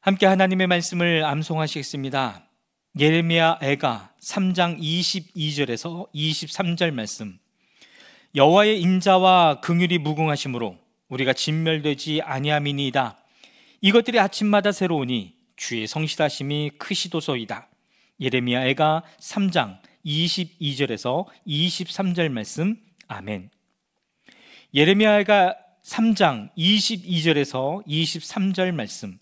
함께 하나님의 말씀을 암송하시겠습니다. 예레미야 애가 3장 22절에서 23절 말씀. 여호와의 인자와 긍휼이 무궁하심으로 우리가 진멸되지 아니함이니이다. 이것들이 아침마다 새로우니 주의 성실하심이 크시도소이다. 예레미야 애가 3장 22절에서 23절 말씀. 아멘. 예레미야 애가 3장 22절에서 23절 말씀.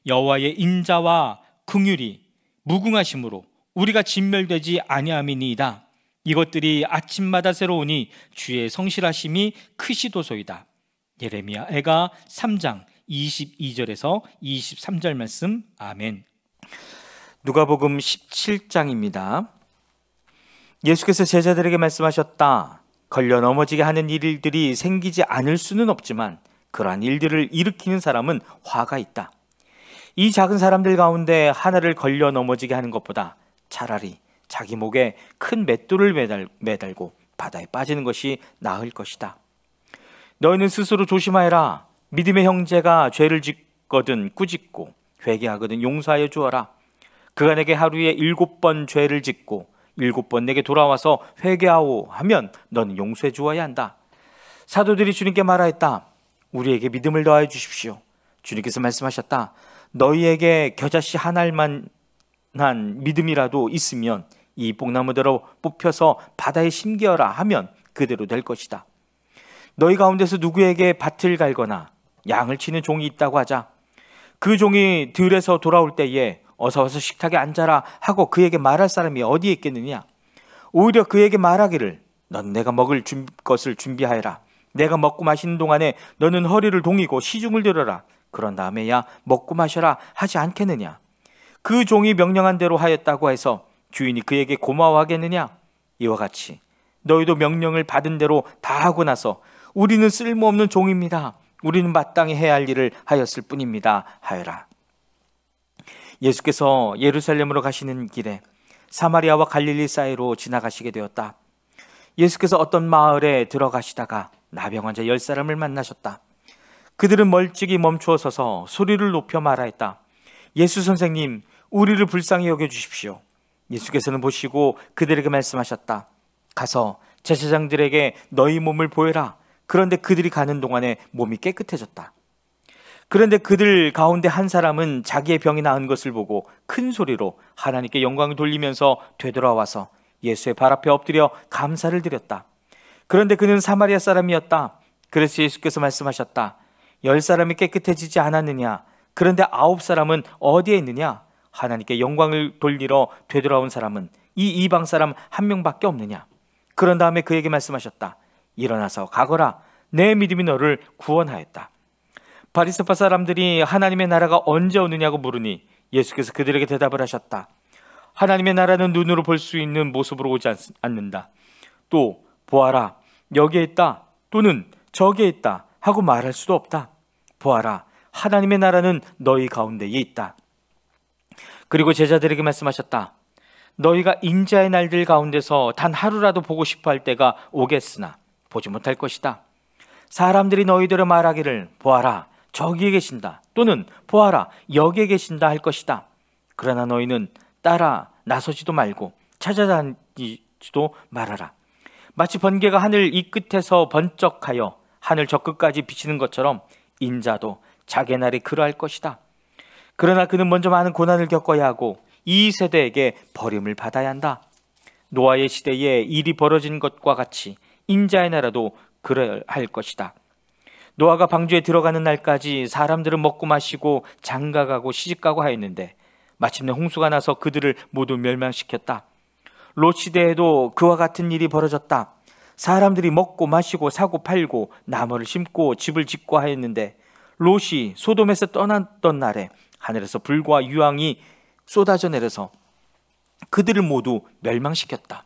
여호와의 인자와 긍휼이 무궁하심으로 우리가 진멸되지 아니함이니이다. 이것들이 아침마다 새로우니 주의 성실하심이 크시도소이다. 예레미야 애가 3장 22절에서 23절 말씀. 아멘. 누가복음 17장입니다. 예수께서 제자들에게 말씀하셨다. 걸려 넘어지게 하는 일들이 생기지 않을 수는 없지만 그러한 일들을 일으키는 사람은 화가 있다. 이 작은 사람들 가운데 하나를 걸려 넘어지게 하는 것보다 차라리 자기 목에 큰 맷돌을 매달고 바다에 빠지는 것이 나을 것이다. 너희는 스스로 조심하여라. 믿음의 형제가 죄를 짓거든 꾸짖고 회개하거든 용서하여 주어라. 그가 내게 하루에 7번 죄를 짓고 7번 내게 돌아와서 회개하오 하면 너는 용서해 주어야 한다. 사도들이 주님께 말하였다. 우리에게 믿음을 더하여 주십시오. 주님께서 말씀하셨다. 너희에게 겨자씨 한 알만한 믿음이라도 있으면 이 뽕나무대로 뽑혀서 바다에 심기어라 하면 그대로 될 것이다. 너희 가운데서 누구에게 밭을 갈거나 양을 치는 종이 있다고 하자. 그 종이 들에서 돌아올 때에 어서 와서 식탁에 앉아라 하고 그에게 말할 사람이 어디에 있겠느냐. 오히려 그에게 말하기를 넌 내가 먹을 것을 준비하여라. 내가 먹고 마시는 동안에 너는 허리를 동이고 시중을 들어라. 그런 다음에야 먹고 마셔라 하지 않겠느냐. 그 종이 명령한 대로 하였다고 해서 주인이 그에게 고마워하겠느냐. 이와 같이 너희도 명령을 받은 대로 다 하고 나서 우리는 쓸모없는 종입니다. 우리는 마땅히 해야 할 일을 하였을 뿐입니다 하여라. 예수께서 예루살렘으로 가시는 길에 사마리아와 갈릴리 사이로 지나가시게 되었다. 예수께서 어떤 마을에 들어가시다가 나병 환자 10사람을 만나셨다. 그들은 멀찍이 멈추어 서서 소리를 높여 말하였다. 예수 선생님, 우리를 불쌍히 여겨주십시오. 예수께서는 보시고 그들에게 말씀하셨다. 가서 제사장들에게 너희 몸을 보여라. 그런데 그들이 가는 동안에 몸이 깨끗해졌다. 그런데 그들 가운데 한 사람은 자기의 병이 나은 것을 보고 큰 소리로 하나님께 영광을 돌리면서 되돌아와서 예수의 발 앞에 엎드려 감사를 드렸다. 그런데 그는 사마리아 사람이었다. 그래서 예수께서 말씀하셨다. 10사람이 깨끗해지지 않았느냐? 그런데 9사람은 어디에 있느냐? 하나님께 영광을 돌리러 되돌아온 사람은 이 이방 사람 한 명밖에 없느냐? 그런 다음에 그에게 말씀하셨다. 일어나서 가거라. 내 믿음이 너를 구원하였다. 바리새파 사람들이 하나님의 나라가 언제 오느냐고 물으니 예수께서 그들에게 대답을 하셨다. 하나님의 나라는 눈으로 볼 수 있는 모습으로 오지 않는다. 또 보아라, 여기에 있다 또는 저기에 있다 하고 말할 수도 없다. 보아라, 하나님의 나라는 너희 가운데에 있다. 그리고 제자들에게 말씀하셨다. 너희가 인자의 날들 가운데서 단 하루라도 보고 싶어 할 때가 오겠으나 보지 못할 것이다. 사람들이 너희들을 말하기를 보아라, 저기에 계신다 또는 보아라, 여기에 계신다 할 것이다. 그러나 너희는 따라 나서지도 말고 찾아다니지도 말아라. 마치 번개가 하늘 이 끝에서 번쩍하여 하늘 저 끝까지 비치는 것처럼 인자도 자기 날이 그러할 것이다. 그러나 그는 먼저 많은 고난을 겪어야 하고 이 세대에게 버림을 받아야 한다. 노아의 시대에 일이 벌어진 것과 같이 인자의 나라도 그러할 것이다. 노아가 방주에 들어가는 날까지 사람들은 먹고 마시고 장가가고 시집가고 하였는데 마침내 홍수가 나서 그들을 모두 멸망시켰다. 롯 시대에도 그와 같은 일이 벌어졌다. 사람들이 먹고 마시고 사고 팔고 나무를 심고 집을 짓고 하였는데 롯이 소돔에서 떠났던 날에 하늘에서 불과 유황이 쏟아져 내려서 그들을 모두 멸망시켰다.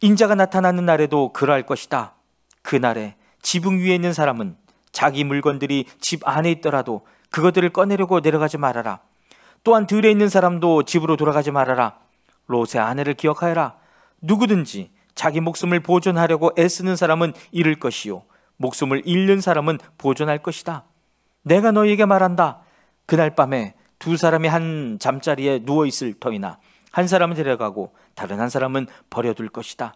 인자가 나타나는 날에도 그러할 것이다. 그날에 지붕 위에 있는 사람은 자기 물건들이 집 안에 있더라도 그것들을 꺼내려고 내려가지 말아라. 또한 들에 있는 사람도 집으로 돌아가지 말아라. 롯의 아내를 기억하여라. 누구든지 자기 목숨을 보존하려고 애쓰는 사람은 잃을 것이요 목숨을 잃는 사람은 보존할 것이다. 내가 너희에게 말한다. 그날 밤에 두 사람이 한 잠자리에 누워 있을 터이나 한 사람은 데려가고 다른 한 사람은 버려둘 것이다.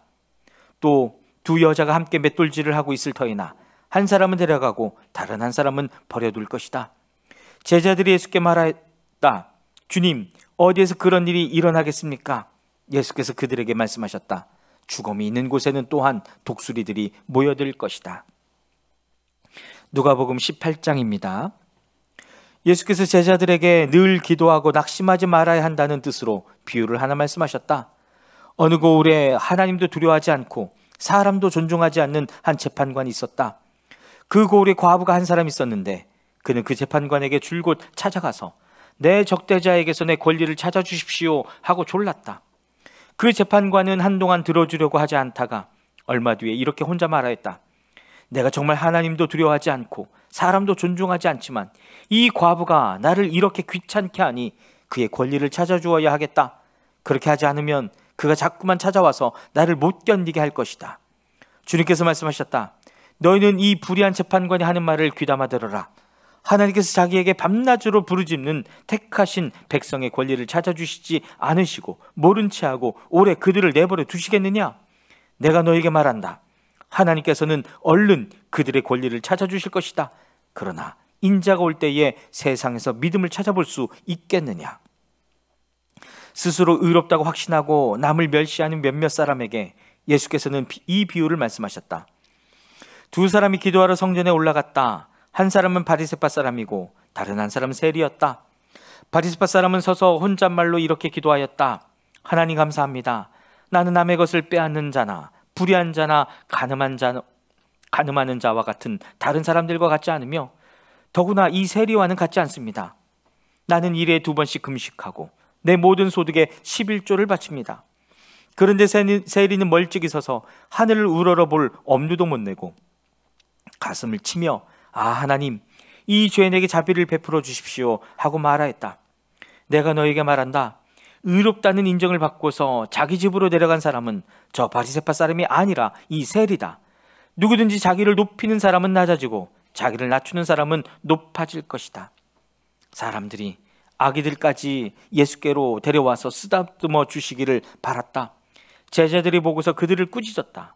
또 두 여자가 함께 맷돌질을 하고 있을 터이나 한 사람은 데려가고 다른 한 사람은 버려둘 것이다. 제자들이 예수께 말하였다. 주님, 어디에서 그런 일이 일어나겠습니까? 예수께서 그들에게 말씀하셨다. 죽음이 있는 곳에는 또한 독수리들이 모여들 것이다. 누가복음 18장입니다. 예수께서 제자들에게 늘 기도하고 낙심하지 말아야 한다는 뜻으로 비유를 하나 말씀하셨다. 어느 고을에 하나님도 두려워하지 않고 사람도 존중하지 않는 한 재판관이 있었다. 그 고을에 과부가 한 사람 있었는데 그는 그 재판관에게 줄곧 찾아가서 내 적대자에게서 내 권리를 찾아주십시오 하고 졸랐다. 그 재판관은 한동안 들어주려고 하지 않다가 얼마 뒤에 이렇게 혼자 말하였다. 내가 정말 하나님도 두려워하지 않고 사람도 존중하지 않지만 이 과부가 나를 이렇게 귀찮게 하니 그의 권리를 찾아주어야 하겠다. 그렇게 하지 않으면 그가 자꾸만 찾아와서 나를 못 견디게 할 것이다. 주님께서 말씀하셨다. 너희는 이 불의한 재판관이 하는 말을 귀담아 들어라. 하나님께서 자기에게 밤낮으로 부르짖는 택하신 백성의 권리를 찾아주시지 않으시고 모른 채 하고 오래 그들을 내버려 두시겠느냐? 내가 너에게 말한다. 하나님께서는 얼른 그들의 권리를 찾아주실 것이다. 그러나 인자가 올 때에 세상에서 믿음을 찾아볼 수 있겠느냐? 스스로 의롭다고 확신하고 남을 멸시하는 몇몇 사람에게 예수께서는 이 비유를 말씀하셨다. 두 사람이 기도하러 성전에 올라갔다. 한 사람은 바리새파 사람이고 다른 한 사람은 세리였다. 바리새파 사람은 서서 혼잣말로 이렇게 기도하였다. 하나님 감사합니다. 나는 남의 것을 빼앗는 자나 불의한 자나 간음하는 자와 같은 다른 사람들과 같지 않으며 더구나 이 세리와는 같지 않습니다. 나는 일에 2번씩 금식하고 내 모든 소득의 11조를 바칩니다. 그런데 세리는 멀찍이 서서 하늘을 우러러볼 엄두도 못 내고 가슴을 치며 아 하나님 이 죄인에게 자비를 베풀어 주십시오 하고 말하였다. 내가 너에게 말한다. 의롭다는 인정을 받고서 자기 집으로 내려간 사람은 저 바리새파 사람이 아니라 이 세리다. 누구든지 자기를 높이는 사람은 낮아지고 자기를 낮추는 사람은 높아질 것이다. 사람들이 아기들까지 예수께로 데려와서 쓰다듬어 주시기를 바랐다. 제자들이 보고서 그들을 꾸짖었다.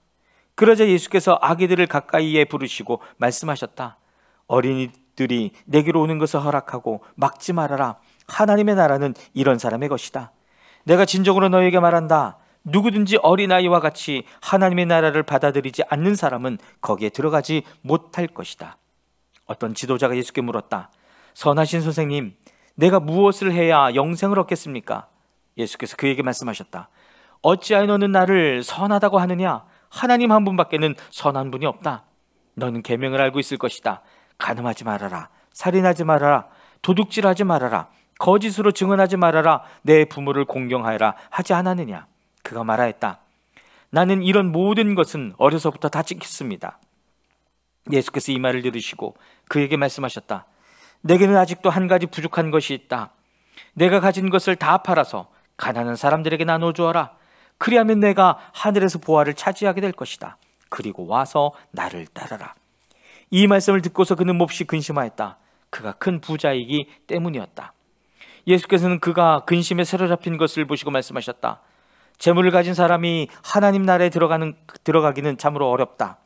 그러자 예수께서 아기들을 가까이에 부르시고 말씀하셨다. 어린이들이 내게로 오는 것을 허락하고 막지 말아라. 하나님의 나라는 이런 사람의 것이다. 내가 진정으로 너에게 말한다. 누구든지 어린아이와 같이 하나님의 나라를 받아들이지 않는 사람은 거기에 들어가지 못할 것이다. 어떤 지도자가 예수께 물었다. 선하신 선생님, 내가 무엇을 해야 영생을 얻겠습니까? 예수께서 그에게 말씀하셨다. 어찌하여 너는 나를 선하다고 하느냐? 하나님 한 분밖에는 선한 분이 없다. 너는 계명을 알고 있을 것이다. 간음하지 말아라. 살인하지 말아라. 도둑질하지 말아라. 거짓으로 증언하지 말아라. 내 부모를 공경하여라 하지 않았느냐? 그가 말하였다. 나는 이런 모든 것은 어려서부터 다 지켰습니다. 예수께서 이 말을 들으시고 그에게 말씀하셨다. 내게는 아직도 한 가지 부족한 것이 있다. 내가 가진 것을 다 팔아서 가난한 사람들에게 나눠주어라. 그리하면 내가 하늘에서 보화를 차지하게 될 것이다. 그리고 와서 나를 따르라. 이 말씀을 듣고서 그는 몹시 근심하였다. 그가 큰 부자이기 때문이었다. 예수께서는 그가 근심에 사로잡힌 것을 보시고 말씀하셨다. 재물을 가진 사람이 하나님 나라에 들어가기는 참으로 어렵다.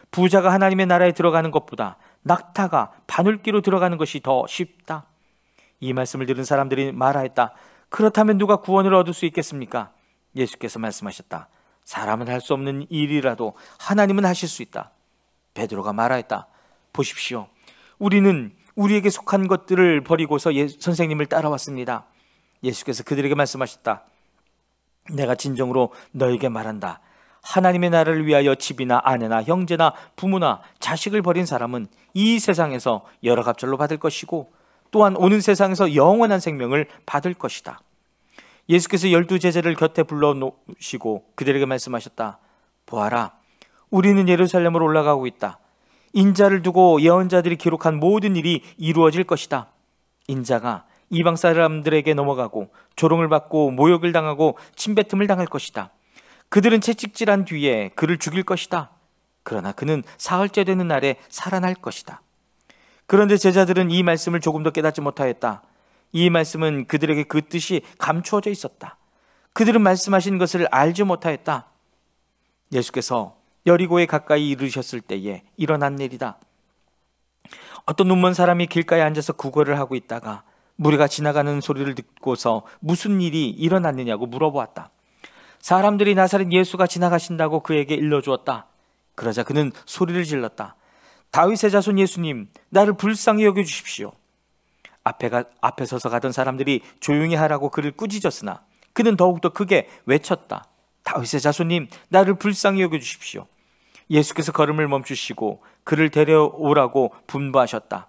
부자가 하나님의 나라에 들어가는 것보다 낙타가 바늘귀로 들어가는 것이 더 쉽다. 이 말씀을 들은 사람들이 말하였다. 그렇다면 누가 구원을 얻을 수 있겠습니까? 예수께서 말씀하셨다. 사람은 할 수 없는 일이라도 하나님은 하실 수 있다. 베드로가 말하였다. 보십시오. 우리는 우리에게 속한 것들을 버리고서 선생님을 따라왔습니다. 예수께서 그들에게 말씀하셨다. 내가 진정으로 너에게 말한다. 하나님의 나라를 위하여 집이나 아내나 형제나 부모나 자식을 버린 사람은 이 세상에서 여러 갑절로 받을 것이고 또한 오는 세상에서 영원한 생명을 받을 것이다. 예수께서 12제자를 곁에 불러놓으시고 그들에게 말씀하셨다. 보아라, 우리는 예루살렘으로 올라가고 있다. 인자를 두고 예언자들이 기록한 모든 일이 이루어질 것이다. 인자가 이방 사람들에게 넘어가고 조롱을 받고 모욕을 당하고 침뱉음을 당할 것이다. 그들은 채찍질한 뒤에 그를 죽일 것이다. 그러나 그는 사흘째 되는 날에 살아날 것이다. 그런데 제자들은 이 말씀을 조금 더 깨닫지 못하였다. 이 말씀은 그들에게 그 뜻이 감추어져 있었다. 그들은 말씀하신 것을 알지 못하였다. 예수께서 여리고에 가까이 이르셨을 때에 일어난 일이다. 어떤 눈먼 사람이 길가에 앉아서 구걸을 하고 있다가 무리가 지나가는 소리를 듣고서 무슨 일이 일어났느냐고 물어보았다. 사람들이 나사렛 예수가 지나가신다고 그에게 일러주었다. 그러자 그는 소리를 질렀다. 다윗의 자손 예수님, 나를 불쌍히 여겨주십시오. 앞에 서서 가던 사람들이 조용히 하라고 그를 꾸짖었으나 그는 더욱더 크게 외쳤다. 다윗의 자손님, 나를 불쌍히 여겨주십시오. 예수께서 걸음을 멈추시고 그를 데려오라고 분부하셨다.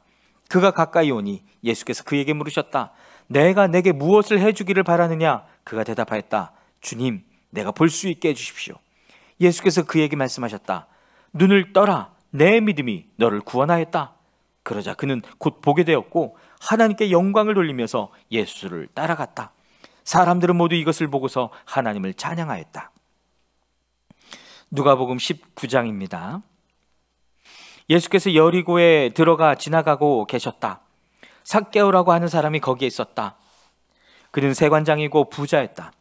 그가 가까이 오니 예수께서 그에게 물으셨다. 내가 내게 무엇을 해주기를 바라느냐? 그가 대답하였다. 주님, 내가 볼 수 있게 해주십시오. 예수께서 그에게 말씀하셨다. 눈을 떠라, 내 믿음이 너를 구원하였다. 그러자 그는 곧 보게 되었고 하나님께 영광을 돌리면서 예수를 따라갔다. 사람들은 모두 이것을 보고서 하나님을 찬양하였다. 누가복음 19장입니다. 예수께서 여리고에 들어가 지나가고 계셨다. 삭개오라고 하는 사람이 거기에 있었다. 그는 세관장이고 부자였다.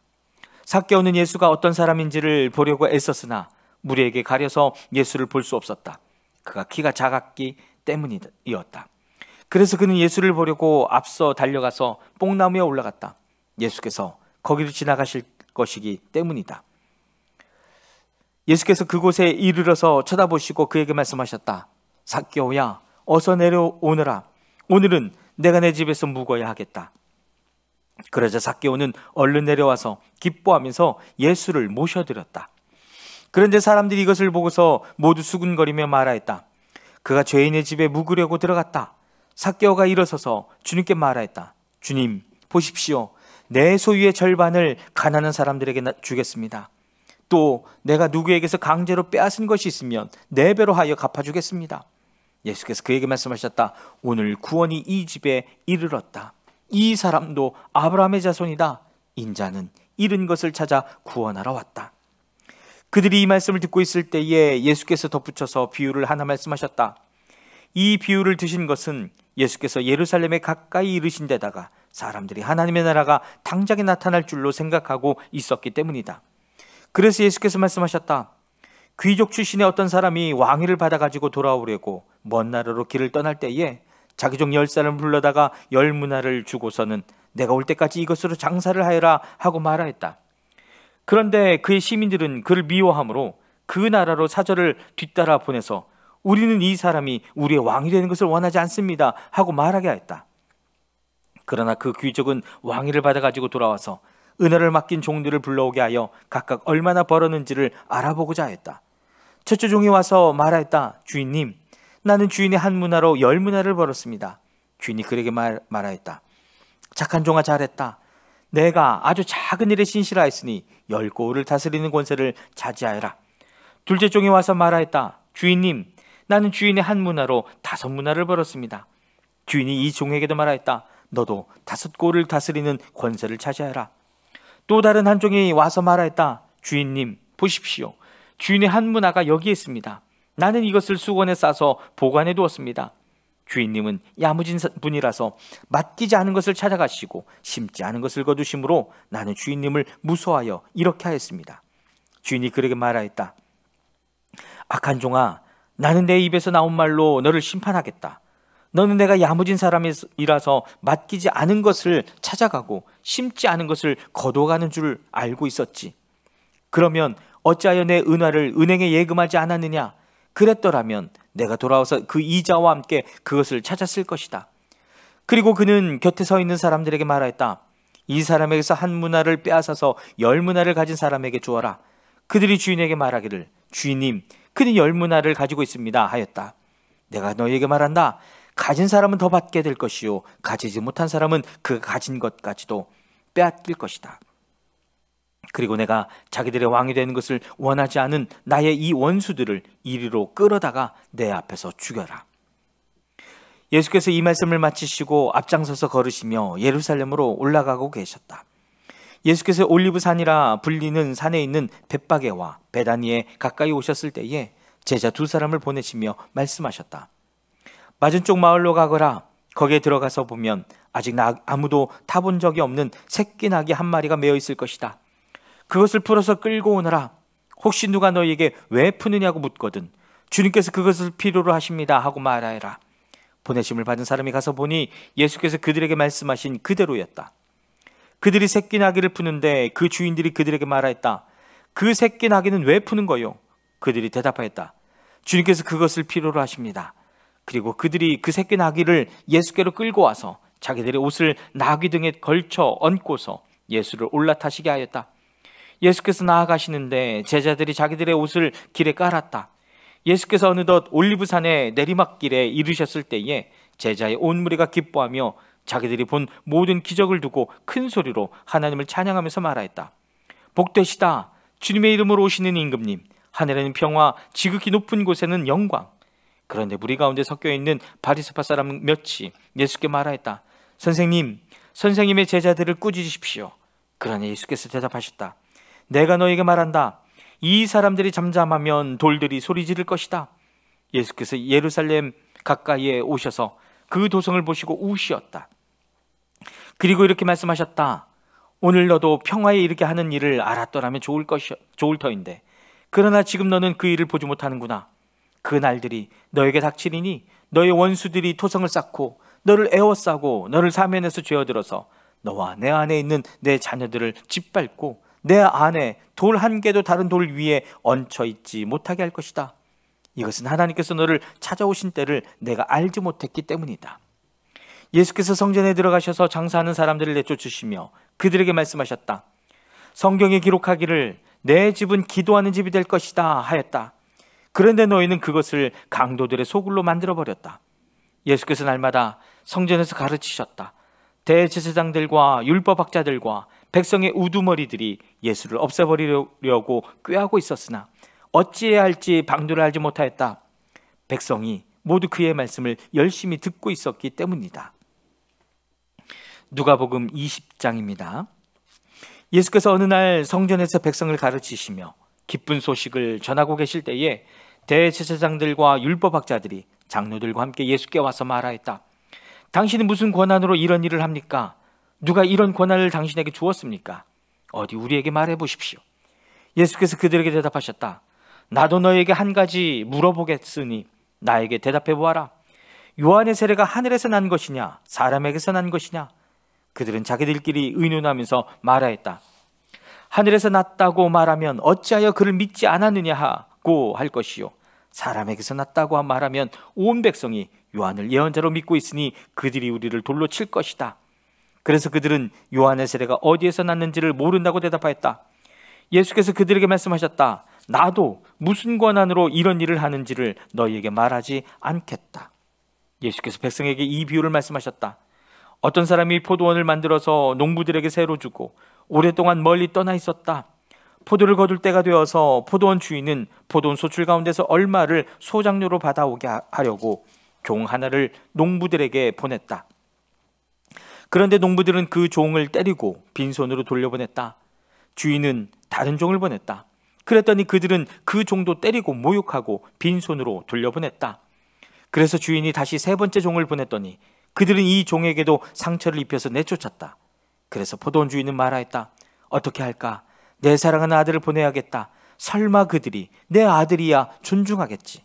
삭개오는 예수가 어떤 사람인지를 보려고 애썼으나 무리에게 가려서 예수를 볼 수 없었다. 그가 키가 작았기 때문이었다. 그래서 그는 예수를 보려고 앞서 달려가서 뽕나무에 올라갔다. 예수께서 거기를 지나가실 것이기 때문이다. 예수께서 그곳에 이르러서 쳐다보시고 그에게 말씀하셨다. 삭개오야, 어서 내려오너라. 오늘은 내가 내 집에서 묵어야 하겠다. 그러자 삭개오는 얼른 내려와서 기뻐하면서 예수를 모셔드렸다. 그런데 사람들이 이것을 보고서 모두 수군거리며 말하였다. 그가 죄인의 집에 묵으려고 들어갔다. 삭개오가 일어서서 주님께 말하였다. 주님, 보십시오. 내 소유의 절반을 가난한 사람들에게 주겠습니다. 또 내가 누구에게서 강제로 빼앗은 것이 있으면 4배로 하여 갚아주겠습니다. 예수께서 그에게 말씀하셨다. 오늘 구원이 이 집에 이르렀다. 이 사람도 아브라함의 자손이다. 인자는 잃은 것을 찾아 구원하러 왔다. 그들이 이 말씀을 듣고 있을 때에 예수께서 덧붙여서 비유를 하나 말씀하셨다. 이 비유를 드신 것은 예수께서 예루살렘에 가까이 이르신 데다가 사람들이 하나님의 나라가 당장에 나타날 줄로 생각하고 있었기 때문이다. 그래서 예수께서 말씀하셨다. 귀족 출신의 어떤 사람이 왕위를 받아가지고 돌아오려고 먼 나라로 길을 떠날 때에 자기 종 10사람을 불러다가 10문화를 주고서는 내가 올 때까지 이것으로 장사를 하여라 하고 말하였다. 그런데 그의 시민들은 그를 미워하므로 그 나라로 사절을 뒤따라 보내서 우리는 이 사람이 우리의 왕이 되는 것을 원하지 않습니다 하고 말하게 하였다. 그러나 그 귀족은 왕위를 받아가지고 돌아와서 은혜를 맡긴 종들을 불러오게 하여 각각 얼마나 벌었는지를 알아보고자 하였다. 첫째 종이 와서 말하였다. 주인님, 나는 주인의 1문화로 10문화를 벌었습니다. 주인이 그에게 말하였다. 착한 종아, 잘했다. 내가 아주 작은 일에 신실하였으니 10고을을 다스리는 권세를 차지하여라. 둘째 종이 와서 말하였다. 주인님, 나는 주인의 1문화로 5문화를 벌었습니다. 주인이 이 종에게도 말하였다. 너도 5고을을 다스리는 권세를 차지하여라. 또 다른 한 종이 와서 말하였다. 주인님, 보십시오. 주인의 1문화가 여기에 있습니다. 나는 이것을 수건에 싸서 보관해 두었습니다. 주인님은 야무진 분이라서 맡기지 않은 것을 찾아가시고 심지 않은 것을 거두심으로 나는 주인님을 무서워하여 이렇게 하였습니다. 주인이 그에게 말하였다. 악한 종아, 나는 내 입에서 나온 말로 너를 심판하겠다. 너는 내가 야무진 사람이라서 맡기지 않은 것을 찾아가고 심지 않은 것을 거둬가는 줄 알고 있었지. 그러면 어찌하여 내 은화를 은행에 예금하지 않았느냐? 그랬더라면 내가 돌아와서 그 이자와 함께 그것을 찾았을 것이다. 그리고 그는 곁에 서 있는 사람들에게 말하였다. 이 사람에게서 1문화를 빼앗아서 10문화를 가진 사람에게 주어라. 그들이 주인에게 말하기를 주인님, 그는 10문화를 가지고 있습니다 하였다. 내가 너희에게 말한다. 가진 사람은 더 받게 될 것이요 가지지 못한 사람은 그가 가진 것까지도 빼앗길 것이다. 그리고 내가 자기들의 왕이 되는 것을 원하지 않은 나의 이 원수들을 이리로 끌어다가 내 앞에서 죽여라. 예수께서 이 말씀을 마치시고 앞장서서 걸으시며 예루살렘으로 올라가고 계셨다. 예수께서 올리브산이라 불리는 산에 있는 벳바게와 베다니에 가까이 오셨을 때에 제자 2사람을 보내시며 말씀하셨다. 맞은 쪽 마을로 가거라. 거기에 들어가서 보면 아직 아무도 타본 적이 없는 새끼 낙이 한 마리가 메어 있을 것이다. 그것을 풀어서 끌고 오너라. 혹시 누가 너희에게 왜 푸느냐고 묻거든 주님께서 그것을 필요로 하십니다 하고 말하여라. 보내심을 받은 사람이 가서 보니 예수께서 그들에게 말씀하신 그대로였다. 그들이 새끼 나귀를 푸는데 그 주인들이 그들에게 말하였다. 그 새끼 나귀는 왜 푸는 거요? 그들이 대답하였다. 주님께서 그것을 필요로 하십니다. 그리고 그들이 그 새끼 나귀를 예수께로 끌고 와서 자기들의 옷을 나귀 등에 걸쳐 얹고서 예수를 올라타시게 하였다. 예수께서 나아가시는데 제자들이 자기들의 옷을 길에 깔았다. 예수께서 어느덧 올리브산의 내리막길에 이르셨을 때에 제자의 온 무리가 기뻐하며 자기들이 본 모든 기적을 두고 큰 소리로 하나님을 찬양하면서 말하였다. 복되시다. 주님의 이름으로 오시는 임금님. 하늘에는 평화, 지극히 높은 곳에는 영광. 그런데 무리 가운데 섞여 있는 바리새파 사람 몇이 예수께 말하였다. 선생님, 선생님의 제자들을 꾸짖으십시오. 그러나 예수께서 대답하셨다. 내가 너에게 말한다. 이 사람들이 잠잠하면 돌들이 소리 지를 것이다. 예수께서 예루살렘 가까이에 오셔서 그 도성을 보시고 우시었다. 그리고 이렇게 말씀하셨다. 오늘 너도 평화에 이르게 하는 일을 알았더라면 좋을 터인데 그러나 지금 너는 그 일을 보지 못하는구나. 그 날들이 너에게 닥치리니 너의 원수들이 토성을 쌓고 너를 에워싸고 너를 사면에서 죄어들어서 너와 내 안에 있는 내 자녀들을 짓밟고 내 안에 돌 한 개도 다른 돌 위에 얹혀 있지 못하게 할 것이다. 이것은 하나님께서 너를 찾아오신 때를 내가 알지 못했기 때문이다. 예수께서 성전에 들어가셔서 장사하는 사람들을 내쫓으시며 그들에게 말씀하셨다. 성경에 기록하기를 내 집은 기도하는 집이 될 것이다 하였다. 그런데 너희는 그것을 강도들의 소굴로 만들어버렸다. 예수께서 날마다 성전에서 가르치셨다. 대제사장들과 율법학자들과 백성의 우두머리들이 예수를 없애버리려고 꾀하고 있었으나 어찌해야 할지 방도를 알지 못하였다. 백성이 모두 그의 말씀을 열심히 듣고 있었기 때문이다. 누가복음 20장입니다. 예수께서 어느 날 성전에서 백성을 가르치시며 기쁜 소식을 전하고 계실 때에 대제사장들과 율법학자들이 장로들과 함께 예수께 와서 말하였다. 당신은 무슨 권한으로 이런 일을 합니까? 누가 이런 권한을 당신에게 주었습니까? 어디 우리에게 말해 보십시오. 예수께서 그들에게 대답하셨다. 나도 너에게 한 가지 물어보겠으니 나에게 대답해 보아라. 요한의 세례가 하늘에서 난 것이냐 사람에게서 난 것이냐? 그들은 자기들끼리 의논하면서 말하였다. 하늘에서 났다고 말하면 어찌하여 그를 믿지 않았느냐 하고 할 것이요 사람에게서 났다고 말하면 온 백성이 요한을 예언자로 믿고 있으니 그들이 우리를 돌로 칠 것이다. 그래서 그들은 요한의 세례가 어디에서 났는지를 모른다고 대답하였다. 예수께서 그들에게 말씀하셨다. 나도 무슨 권한으로 이런 일을 하는지를 너희에게 말하지 않겠다. 예수께서 백성에게 이 비유를 말씀하셨다. 어떤 사람이 포도원을 만들어서 농부들에게 새로 주고 오랫동안 멀리 떠나 있었다. 포도를 거둘 때가 되어서 포도원 주인은 포도원 소출 가운데서 얼마를 소장료로 받아오게 하려고 종 하나를 농부들에게 보냈다. 그런데 농부들은 그 종을 때리고 빈손으로 돌려보냈다. 주인은 다른 종을 보냈다. 그랬더니 그들은 그 종도 때리고 모욕하고 빈손으로 돌려보냈다. 그래서 주인이 다시 세 번째 종을 보냈더니 그들은 이 종에게도 상처를 입혀서 내쫓았다. 그래서 포도원 주인은 말하였다. 어떻게 할까? 내 사랑하는 아들을 보내야겠다. 설마 그들이 내 아들이야 존중하겠지.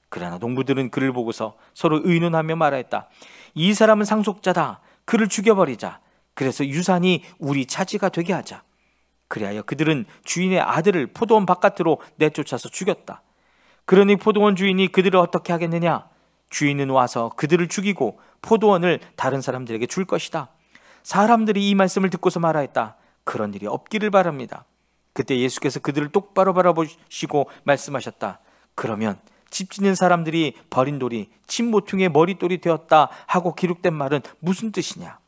그러나 농부들은 그를 보고서 서로 의논하며 말하였다. 이 사람은 상속자다. 그를 죽여버리자. 그래서 유산이 우리 차지가 되게 하자. 그리하여 그들은 주인의 아들을 포도원 바깥으로 내쫓아서 죽였다. 그러니 포도원 주인이 그들을 어떻게 하겠느냐? 주인은 와서 그들을 죽이고 포도원을 다른 사람들에게 줄 것이다. 사람들이 이 말씀을 듣고서 말하였다. 그런 일이 없기를 바랍니다. 그때 예수께서 그들을 똑바로 바라보시고 말씀하셨다. 그러면 집 짓는 사람들이 버린 돌이 침모퉁이의 머릿돌이 되었다 하고 기록된 말은 무슨 뜻이냐?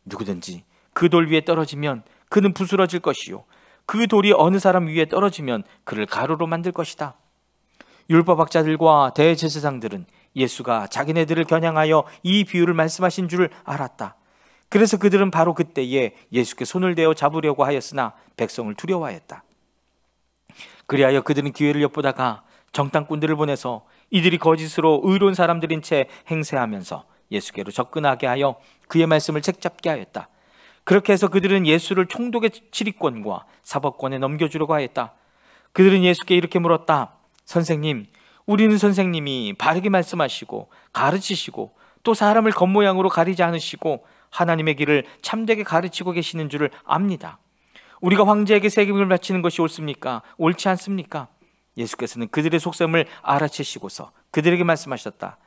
누구든지 그 돌 위에 떨어지면 그는 부스러질 것이요 그 돌이 어느 사람 위에 떨어지면 그를 가루로 만들 것이다. 율법학자들과 대제사장들은 예수가 자기네들을 겨냥하여 이 비유를 말씀하신 줄 알았다. 그래서 그들은 바로 그때에 예수께 손을 대어 잡으려고 하였으나 백성을 두려워하였다. 그리하여 그들은 기회를 엿보다가 정탐꾼들을 보내서 이들이 거짓으로 의로운 사람들인 채 행세하면서 예수께로 접근하게 하여 그의 말씀을 책잡게 하였다. 그렇게 해서 그들은 예수를 총독의 지휘권과 사법권에 넘겨주려고 하였다. 그들은 예수께 이렇게 물었다. 선생님, 우리는 선생님이 바르게 말씀하시고 가르치시고 또 사람을 겉모양으로 가리지 않으시고 하나님의 길을 참되게 가르치고 계시는 줄을 압니다. 우리가 황제에게 세금을 바치는 것이 옳습니까? 옳지 않습니까? 예수께서는 그들의 속셈을 알아채시고서 그들에게 말씀하셨다.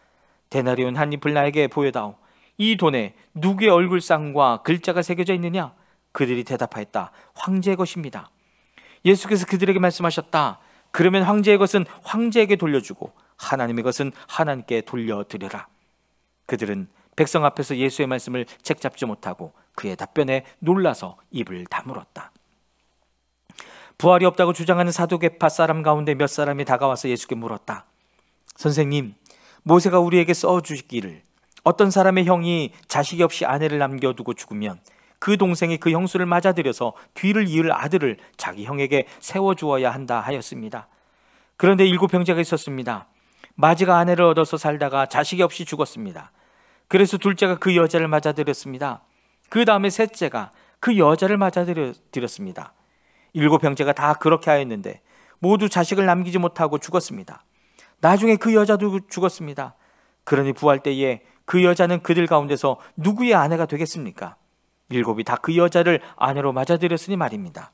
데나리온 한 잎을 나에게 보여다오. 이 돈에 누구의 얼굴상과 글자가 새겨져 있느냐? 그들이 대답하였다. 황제의 것입니다. 예수께서 그들에게 말씀하셨다. 그러면 황제의 것은 황제에게 돌려주고 하나님의 것은 하나님께 돌려드려라. 그들은 백성 앞에서 예수의 말씀을 책잡지 못하고 그의 답변에 놀라서 입을 다물었다. 부활이 없다고 주장하는 사두개파 사람 가운데 몇 사람이 다가와서 예수께 물었다. 선생님, 모세가 우리에게 써주기를 어떤 사람의 형이 자식이 없이 아내를 남겨두고 죽으면 그 동생이 그 형수를 맞아들여서 뒤를 이을 아들을 자기 형에게 세워주어야 한다 하였습니다. 그런데 7 형제가 있었습니다. 마지가 아내를 얻어서 살다가 자식이 없이 죽었습니다. 그래서 둘째가 그 여자를 맞아들였습니다. 그 다음에 셋째가 그 여자를 맞아들였습니다. 7 형제가 다 그렇게 하였는데 모두 자식을 남기지 못하고 죽었습니다. 나중에 그 여자도 죽었습니다. 그러니 부활 때에 그 여자는 그들 가운데서 누구의 아내가 되겠습니까? 7이 다 그 여자를 아내로 맞아들였으니 말입니다.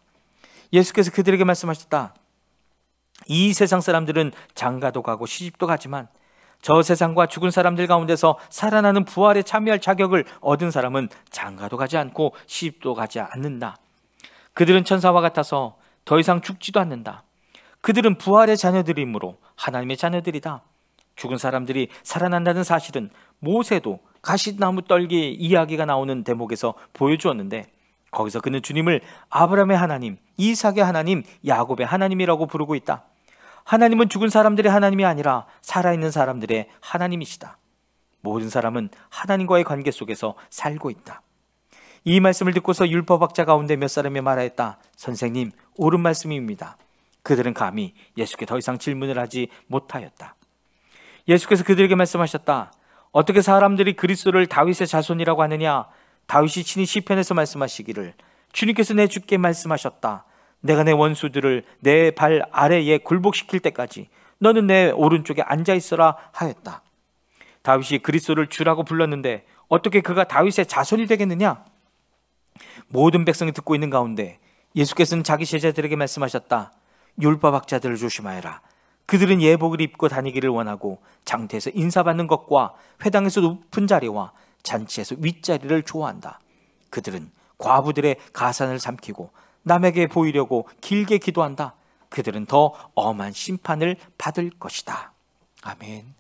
예수께서 그들에게 말씀하셨다. 이 세상 사람들은 장가도 가고 시집도 가지만 저 세상과 죽은 사람들 가운데서 살아나는 부활에 참여할 자격을 얻은 사람은 장가도 가지 않고 시집도 가지 않는다. 그들은 천사와 같아서 더 이상 죽지도 않는다. 그들은 부활의 자녀들이므로 하나님의 자녀들이다. 죽은 사람들이 살아난다는 사실은 모세도 가시나무 떨기 이야기가 나오는 대목에서 보여주었는데 거기서 그는 주님을 아브라함의 하나님, 이삭의 하나님, 야곱의 하나님이라고 부르고 있다. 하나님은 죽은 사람들의 하나님이 아니라 살아있는 사람들의 하나님이시다. 모든 사람은 하나님과의 관계 속에서 살고 있다. 이 말씀을 듣고서 율법학자 가운데 몇 사람이 말하였다. 선생님, 옳은 말씀입니다. 그들은 감히 예수께 더 이상 질문을 하지 못하였다. 예수께서 그들에게 말씀하셨다. 어떻게 사람들이 그리스도를 다윗의 자손이라고 하느냐? 다윗이 친히 시편에서 말씀하시기를 주님께서 내 주께 말씀하셨다. 내가 내 원수들을 내 발 아래에 굴복시킬 때까지 너는 내 오른쪽에 앉아있어라 하였다. 다윗이 그리스도를 주라고 불렀는데 어떻게 그가 다윗의 자손이 되겠느냐? 모든 백성이 듣고 있는 가운데 예수께서는 자기 제자들에게 말씀하셨다. 율법학자들을 조심하여라. 그들은 예복을 입고 다니기를 원하고 장태에서 인사받는 것과 회당에서 높은 자리와 잔치에서 윗자리를 좋아한다. 그들은 과부들의 가산을 삼키고 남에게 보이려고 길게 기도한다. 그들은 더 엄한 심판을 받을 것이다. 아멘.